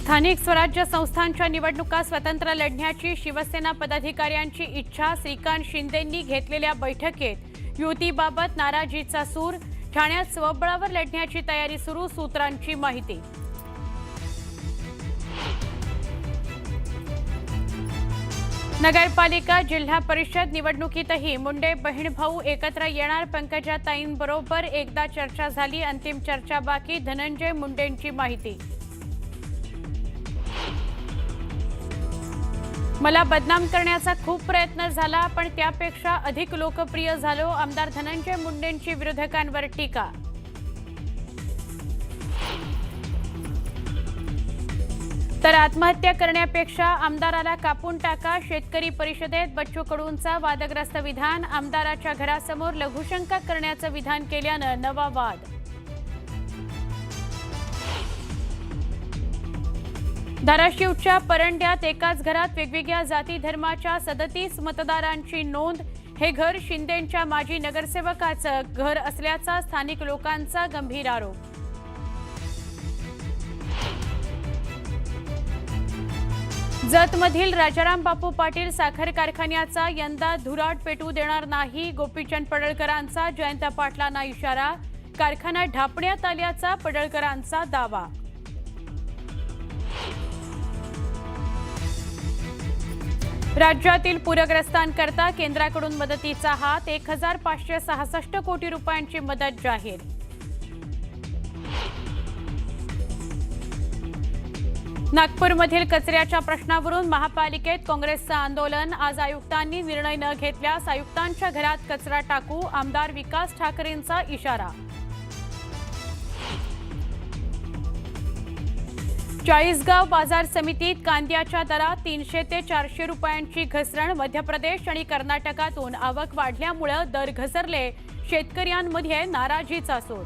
स्थानिक स्वराज्य संस्थांच्या निवडणुका स्वतंत्र लढण्याची शिवसेना पदाधिकाऱ्यांची इच्छा। श्रीकांत शिंदेंनी घेतलेल्या बैठकीत युतीबाबत नाराजीचा सूर। ठाण्यात स्वबळावर लढण्याची तयारी सुरू, सूत्रांची माहिती। नगरपालिका जिल्हा परिषद निवडणुकीतही मुंडे बहीण भाऊ एकत्र येणार। पंकजाताईंबरोबर एकदा चर्चा झाली, अंतिम चर्चा बाकी। धनंजय मुंडेंची माहिती। मला बदनाम करण्याचा खूप प्रयत्न झाला, पण त्यापेक्षा अधिक लोकप्रिय झालो। आमदार धनंजय मुंडेंची विरोधकांवर टीका। तर आत्महत्या करण्यापेक्षा आमदाराला कापून टाका। शेतकरी परिषदेत बच्चू कडूंचा वादग्रस्त विधान। आमदाराच्या घरासमोर लघुशंका करण्याचं विधान केल्यानं नवा वाद। धाराशिवच्या परंड्यात एकाच घरात वेगवेगळ्या जाती धर्माच्या 37 मतदारांची नोंद। हे घर शिंदेंच्या माजी नगरसेवकाचं घर असल्याचा स्थानिक लोकांचा गंभीर आरोप। जतमधील राजाराम बापू पाटील साखर कारखान्याचा यंदा धुराट पेटू देणार नाही। गोपीचंद पडळकरांचा जयंत पाटलांना इशारा। कारखाना ढापण्यात आल्याचा पडळकरांचा दावा। राज्यातील पूरग्रस्तांकरता केंद्राकडून मदतीचा हात। 1566 कोटी रुपयांची मदत जाहीर। नागपूरमधील कचऱ्याच्या प्रश्नावरून महापालिकेत काँग्रेसचं आंदोलन। आज आयुक्तांनी निर्णय न घेतल्यास आयुक्तांच्या घरात कचरा टाकू। आमदार विकास ठाकरेंचा इशारा। चाळीसगाव बाजार समितीत कांद्याच्या दरात 300 ते 400 रुपयांची घसरण। मध्य प्रदेश आणि कर्नाटकातून आवक वाढल्यामुळे दर घसरले। शेतकऱ्यांमध्ये नाराजीचा सूर।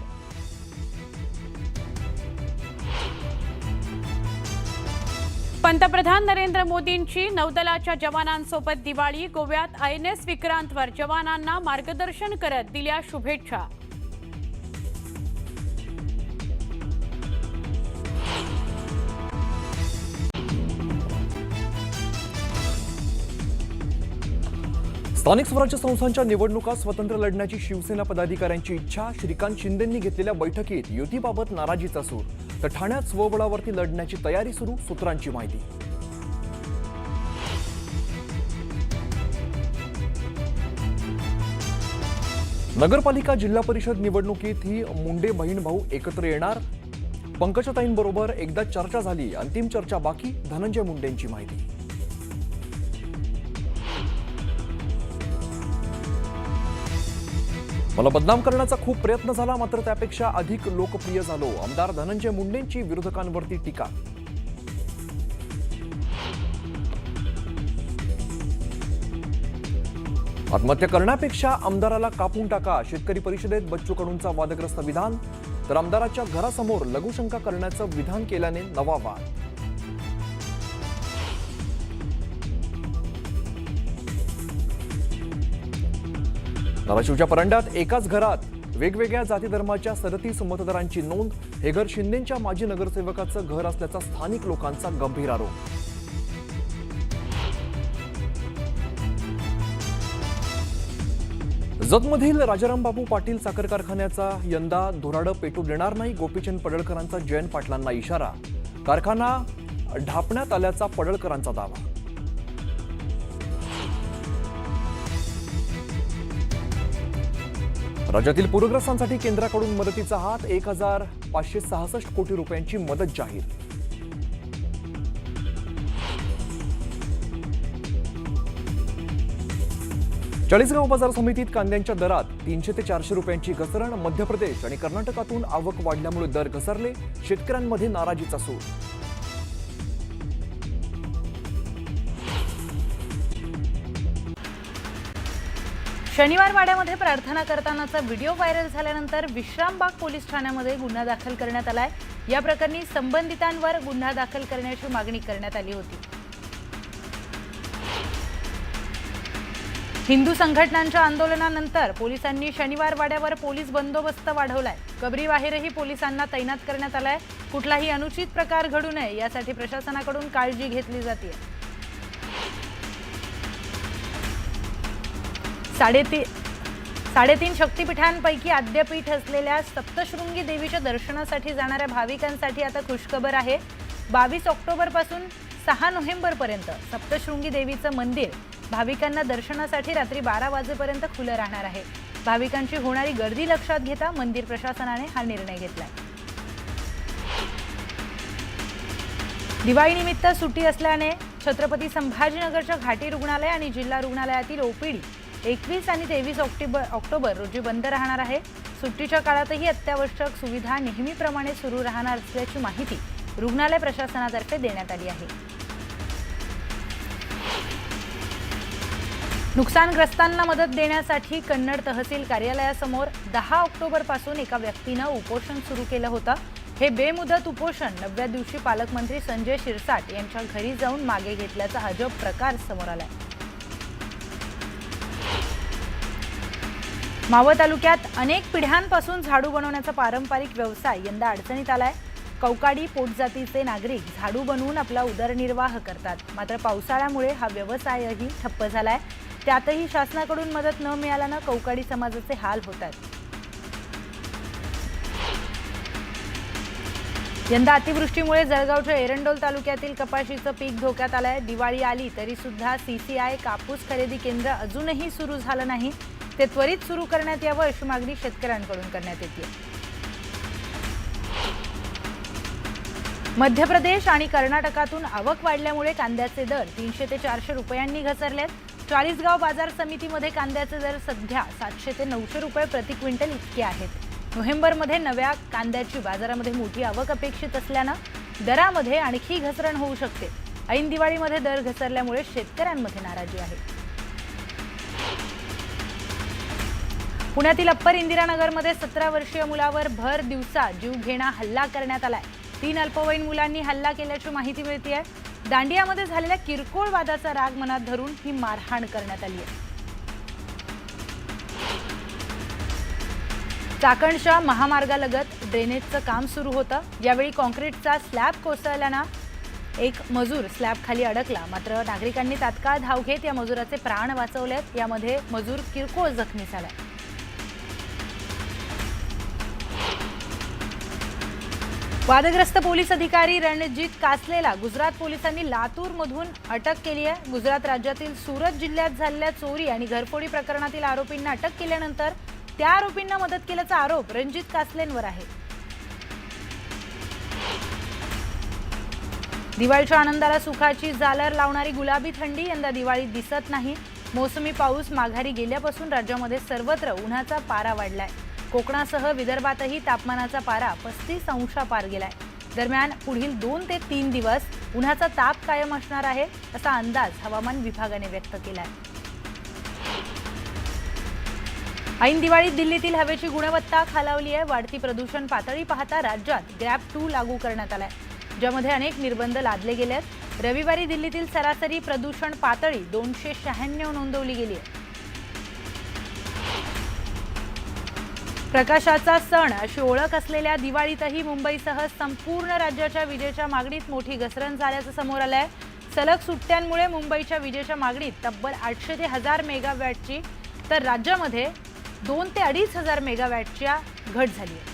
पंतप्रधान नरेंद्र मोदींची नौदलाच्या जवानांसोबत दिवाळी। गोव्यात INS विक्रांतवर जवानांना मार्गदर्शन करत दिल्या शुभेच्छा। स्थानिक स्वराज्य संस्थांच्या निवडणुका स्वतंत्र लढण्याची शिवसेना पदाधिकाऱ्यांची इच्छा। श्रीकांत शिंदेंनी घेतलेल्या बैठकीत युतीबाबत नाराजीचा सूर। तर ठाण्यात स्वबळावरती लढण्याची तयारी सुरू, सूत्रांची माहिती। नगरपालिका जिल्हा परिषद निवडणुकीत ही मुंडे बहीण भाऊ एकत्र येणार। पंकजाताईंबरोबर एकदा चर्चा झाली, अंतिम चर्चा बाकी। धनंजय मुंडेंची माहिती। मला बदनाम करण्याचा खूप प्रयत्न झाला, मात्र त्यापेक्षा अधिक लोकप्रिय झालो। आमदार धनंजय मुंडेंची विरोधकांवरती टीका। आत्महत्या करण्यापेक्षा आमदाराला कापून टाका। शेतकरी परिषदेत बच्चू कडूंचा वादग्रस्त विधान। तर आमदाराच्या घरासमोर लघुशंका करण्याचं विधान केल्याने नवा वाद। धाराशिवच्या परंड्यात एकाच घरात वेगवेगळ्या जाती धर्माच्या 37 मतदारांची नोंद। हे घर शिंदेंच्या माजी नगरसेवकाचं घर असल्याचा स्थानिक लोकांचा गंभीर आरोप। जतमधील राजाराम बापू पाटील साखर कारखान्याचा यंदा धुराडं पेटू देणार नाही। गोपीचंद पडळकरांचा जयंत पाटलांना इशारा। कारखाना ढापण्यात आल्याचा पडळकरांचा दावा। राज्यातील पूरग्रस्तांसाठी केंद्राकडून मदतीचा हात। 1566 कोटी रुपयांची मदत जाहीर। चाळीसगाव बाजार समितीत कांद्याच्या दरात 300 ते 400 रुपयांची घसरण। मध्य प्रदेश आणि कर्नाटकातून आवक वाढल्यामुळे दर घसरले। शेतकऱ्यांमध्ये नाराजीचा सूर। शनिवार वाड्यामध्ये प्रार्थना करतानाचा व्हिडिओ व्हायरल झाल्यानंतर विश्रामबाग पोलीस ठाण्यामध्ये गुन्हा दाखल करण्यात आलाय। या प्रकरणी संबंधितांवर गुन्हा दाखल करण्याची मागणी करण्यात आली होती। हिंदू संघटनांच्या आंदोलनानंतर पोलिसांनी शनिवार वाड्यावर पोलीस बंदोबस्त वाढवलाय. कबरीबाहेरही पोलिसांना तैनात करण्यात आलाय. कुठलाही अनुचित प्रकार घडू नये यासाठी प्रशासनाकडून काळजी घेतली जाते. 3.5 शक्तिपीठांपैकी आद्यपीठ असलेल्या सप्तशृंगी देवीच्या दर्शनासाठी जाणाऱ्या भाविकांसाठी आता खुशखबर आहे. 22 ऑक्टोबरपासून 6 नोव्हेंबरपर्यंत सप्तशृंगी देवीचं मंदिर भाविकांना दर्शनासाठी रात्री 12 वाजेपर्यंत खुलं राहणार आहे. भाविकांची होणारी गर्दी लक्षात घेता मंदिर प्रशासनाने हा निर्णय घेतलाय. दिवाळीनिमित्त सुट्टी असल्याने छत्रपती संभाजीनगरच्या घाटी रुग्णालय आणि जिल्हा रुग्णालयातील ओपीडी 21 आणि 23 ऑक्टोबर रोजी बंद राहणार आहे. सुट्टीच्या काळातही अत्यावश्यक सुविधा नेहमीप्रमाणे सुरू राहणार असल्याची माहिती रुग्णालय प्रशासनातर्फे देण्यात आली आहे. नुकसानग्रस्तांना मदत देण्यासाठी कन्नड तहसील कार्यालयासमोर 10 ऑक्टोबरपासून एका व्यक्तीनं उपोषण सुरू केलं होतं. हे बेमुदत उपोषण 9व्या दिवशी पालकमंत्री संजय शिरसाट यांच्या घरी जाऊन मागे घेतल्याचा अजब प्रकार समोर आलाय. मावळ तालुक्यात अनेक पिढ्यांपासून झाडू बनवण्याचा पारंपरिक व्यवसाय यंदा अडचणीत आलाय. कौकाडी पोटजातीचे नागरिक झाडू बनवून आपला उदरनिर्वाह करतात. मात्र पावसाळ्यामुळे हा व्यवसायही ठप्प झालाय. त्यातही शासनाकडून मदत न मिळाल्यानं कौकाडी समाजाचे हाल होतात. यंदा अतिवृष्टीमुळे जळगावच्या एरंडोल तालुक्यातील कपाशीचं पीक धोक्यात आलंय. दिवाळी आली तरी सुद्धा CCI कापूस खरेदी केंद्र अजूनही सुरू झालं नाही. ते त्वरित सुरू करण्यात यावं अशी मागणी शेतकऱ्यांकडून करण्यात येते. मध्य प्रदेश आणि कर्नाटकातून आवक वाढल्यामुळे कांद्याचे दर 300 ते 400 रुपयांनी घसरलेत. चाळीसगाव बाजार समितीमध्ये कांद्याचे दर सध्या 700 ते 900 रुपये प्रति क्विंटल इतके आहेत. नोव्हेंबरमध्ये नव्या कांद्याची बाजारामध्ये मोठी आवक अपेक्षित असल्यानं दरामध्ये आणखी घसरण होऊ शकते. ऐन दिवाळीमध्ये दर घसरल्यामुळे शेतकऱ्यांमध्ये नाराजी आहे. पुण्यातील अप्पर इंदिरानगरमध्ये 17 वर्षीय मुलावर भर दिवसा जीवघेणा हल्ला करण्यात आलाय. 3 अल्पवयीन मुलांनी हल्ला केल्याची माहिती मिळते. दांडियामध्ये झालेल्या किरकोळ वादाचा राग मनात धरून ही मारहाण करण्यात आली आहे. चाकणच्या महामार्गालगत ड्रेनेजचं काम सुरू होतं. यावेळी कॉन्क्रीटचा स्लॅब कोसळल्यानं एक मजूर स्लॅब खाली अडकला. मात्र नागरिकांनी तात्काळ धाव घेत या मजुराचे प्राण वाचवलेत. यामध्ये मजूर किरकोळ जखमी झाला. वादग्रस्त पोलीस अधिकारी रणजित कासलेला गुजरात पोलिसांनी लातूरमधून अटक केली आहे. गुजरात राज्यातील सुरत जिल्ह्यात झालेल्या चोरी आणि घरफोडी प्रकरणातील आरोपींना अटक केल्यानंतर त्या आरोपींना मदत केल्याचा आरोप रणजित कासलेंवर आहे. दिवाळीच्या आनंदाला सुखाची जालर लावणारी गुलाबी थंडी यंदा दिवाळीत दिसत नाही. मोसमी पाऊस माघारी गेल्यापासून राज्यामध्ये सर्वत्र उन्हाचा पारा वाढलाय. कोकणासह विदर्भातही तापमानाचा पारा 35 अंशापार गेलाय. दरम्यान पुढील 2 ते 3 दिवस उन्हाचा ताप कायम असणार आहे असा अंदाज हवामान विभागाने व्यक्त केलाय. ऐन दिवाळीत दिल्लीतील हवेची गुणवत्ता खालावली आहे. वाढती प्रदूषण पातळी पाहता राज्यात ग्रॅप 2 लागू करण्यात आलाय, ज्यामध्ये अनेक निर्बंध लादले गेले आहेत. रविवारी दिल्लीतील सरासरी प्रदूषण पातळी 296 नोंदवली गेली आहे. प्रकाशाचा सण अशी ओळख असलेल्या दिवाळीतही मुंबईसह संपूर्ण राज्याच्या विजेच्या मागणीत मोठी घसरण झाल्याचं समोर आलंय. सलग सुट्ट्यांमुळे मुंबईच्या विजेच्या मागणीत तब्बल 800 ते 1000 मेगावॅटची तर राज्यामध्ये 2 ते 2500 मेगावॅटच्या घट झाली आहे.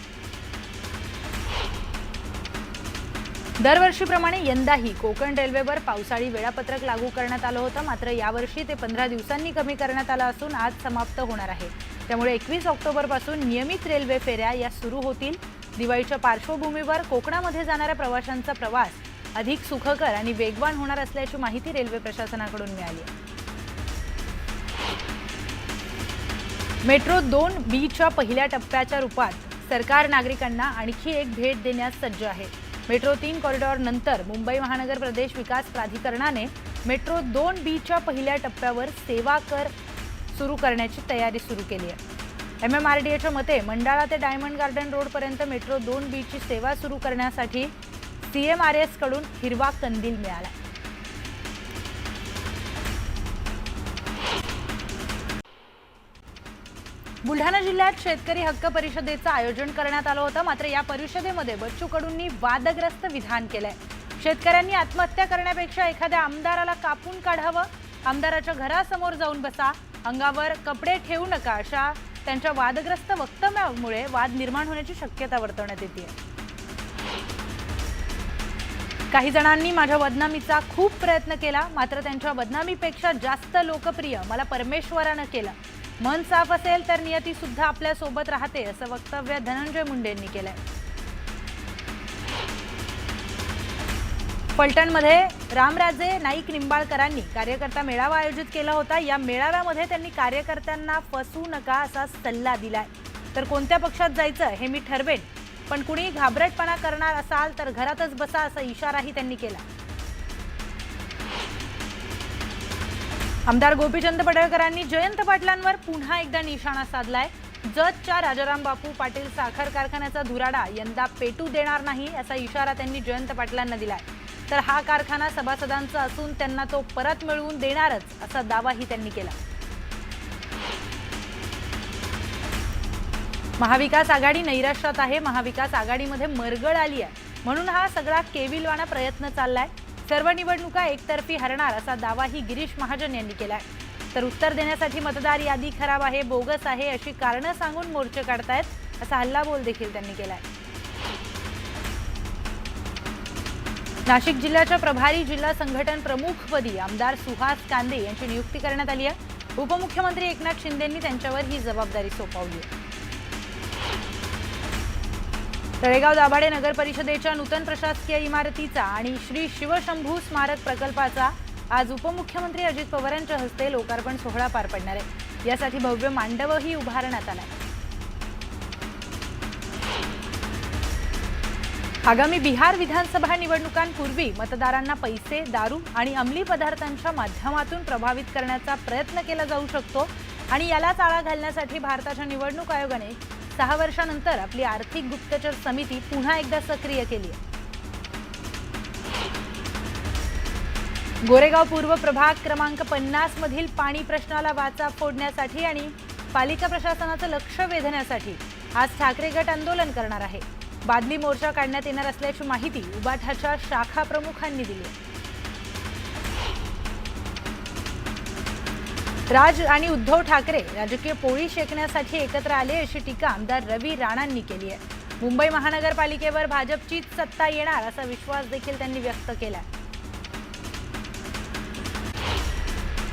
दरवर्षीप्रमाणे यंदाही कोकण रेल्वेवर पावसाळी वेळापत्रक लागू करण्यात आलं होतं. मात्र यावर्षी ते 15 दिवसांनी कमी करण्यात आलं असून आज समाप्त होणार आहे. त्यामुळे 21 ऑक्टोबरपासून नियमित रेल्वे फेऱ्या या सुरू होतील. दिवाळीच्या पार्श्वभूमीवर कोकणामध्ये जाणाऱ्या प्रवाशांचा प्रवास अधिक सुखकर आणि वेगवान होणार असल्याची माहिती रेल्वे प्रशासनाकडून मिळाली आहे. मेट्रो 2B पहिल्या टप्प्याच्या रूपात सरकार नागरिकांना आणखी एक भेट देण्यास सज्ज आहे. मेट्रो 3 कॉरिडॉर नंतर मुंबई महानगर प्रदेश विकास प्राधिकरणाने मेट्रो 2B पहिल्या टप्प्यावर सेवा कर सुरू करण्याची तयारी सुरू केली आहे. MMRDAच्या मते मंडाळा ते डायमंड गार्डन रोडपर्यंत मेट्रो 2B सेवा सुरू करण्यासाठी CMRS कडून हिरवा कंदील मिळाला. बुलढाणा जिल्ह्यात शेतकरी हक्क परिषदेचं आयोजन करण्यात आलं होतं. मात्र या परिषदेमध्ये बच्चू कडूंनी वादग्रस्त विधान केलंय. शेतकऱ्यांनी आत्महत्या करण्यापेक्षा एखाद्या आमदाराला कापून काढावं, आमदाराच्या घरासमोर जाऊन बसा, अंगावर कपडे ठेवू नका, अशा त्यांच्या वादग्रस्त वक्तव्यामुळे वाद निर्माण होण्याची शक्यता वर्तवण्यात येते. काही जणांनी माझ्या बदनामीचा खूप प्रयत्न केला, मात्र त्यांच्या बदनामीपेक्षा जास्त लोकप्रिय मला परमेश्वरानं केलं. मन साफ असेल तर नियती सुद्धा आपल्या सोबत राहते, असं वक्तव्य धनंजय मुंडेंनी केलंय. फलटणमध्ये रामराजे नाईक निंबाळकरांनी कार्यकर्ता मेळावा आयोजित केला होता. या मेळाव्यामध्ये त्यांनी कार्यकर्त्यांना फसवू नका असा सल्ला दिलाय. तर कोणत्या पक्षात जायचं हे मी ठरवेन, पण कुणी घाबरटपणा करणार असाल तर घरातच बसा, असा इशाराही त्यांनी केला. आमदार गोपीचंद पडळकरांनी जयंत पाटलांवर पुन्हा एकदा निशाणा साधलाय. जतच्या राजाराम बापू पाटील साखर कारखान्याचा धुराडा यंदा पेटू देणार नाही, असा इशारा त्यांनी जयंत पाटलांना दिलाय. तर हा कारखाना सभासदांचा असून त्यांना तो परत मिळवून देणारच, असा दावाही त्यांनी केला. महाविकास आघाडी नैराश्यात आहे. महाविकास आघाडीमध्ये मरगळ आली आहे, म्हणून हा सगळा केविलवाणा प्रयत्न चाललाय. सर्व निवडणुका एकतर्फी हरणार, असा दावाही गिरीश महाजन यांनी केलाय. तर उत्तर देण्यासाठी मतदार यादी खराब आहे, बोगस आहे, अशी कारणं सांगून मोर्चे काढतायत, असा हल्लाबोल देखील त्यांनी केलाय. नाशिक जिल्ह्याच्या प्रभारी जिल्हा संघटन प्रमुखपदी आमदार सुहास कांदे यांची नियुक्ती करण्यात आली आहे. उपमुख्यमंत्री एकनाथ शिंदेंनी त्यांच्यावर ही जबाबदारी सोपवली आहे. तळेगाव दाभाडे नगर परिषदेच्या नूतन प्रशासकीय इमारतीचा आणि श्री शिवशंभू स्मारक प्रकल्पाचा आज उपमुख्यमंत्री अजित पवार यांच्या हस्ते लोकार्पण सोहळा पार पडणार आहे. यासाठी भव्य मांडवही उभारण्यात आलाय. आगामी बिहार विधानसभा निवडणुकांपूर्वी मतदारांना पैसे, दारू आणि अंमली पदार्थांच्या माध्यमातून प्रभावित करण्याचा प्रयत्न केला जाऊ शकतो आणि यालाच आळा घालण्यासाठी भारताच्या निवडणूक आयोगाने 6 वर्षांनंतर आपली आर्थिक गुप्तचर समिती पुन्हा एकदा सक्रिय केली आहे. गोरेगाव पूर्व प्रभाग क्रमांक 50 मधील पाणी प्रश्नाला वाचा फोडण्यासाठी आणि पालिका प्रशासनाचं लक्ष वेधण्यासाठी आज ठाकरे गट आंदोलन करणार आहे. बादली मोर्चा काढण्यात येणार असल्याची माहिती उबाठाच्या शाखा प्रमुखांनी दिली. राज आणि उद्धव ठाकरे राजकीय पोळी शेकण्यासाठी एकत्र आले, अशी टीका आमदार रवी राणांनी केली आहे. मुंबई महानगरपालिकेवर भाजपचीच सत्ता येणार, असा विश्वास देखील त्यांनी व्यक्त केला.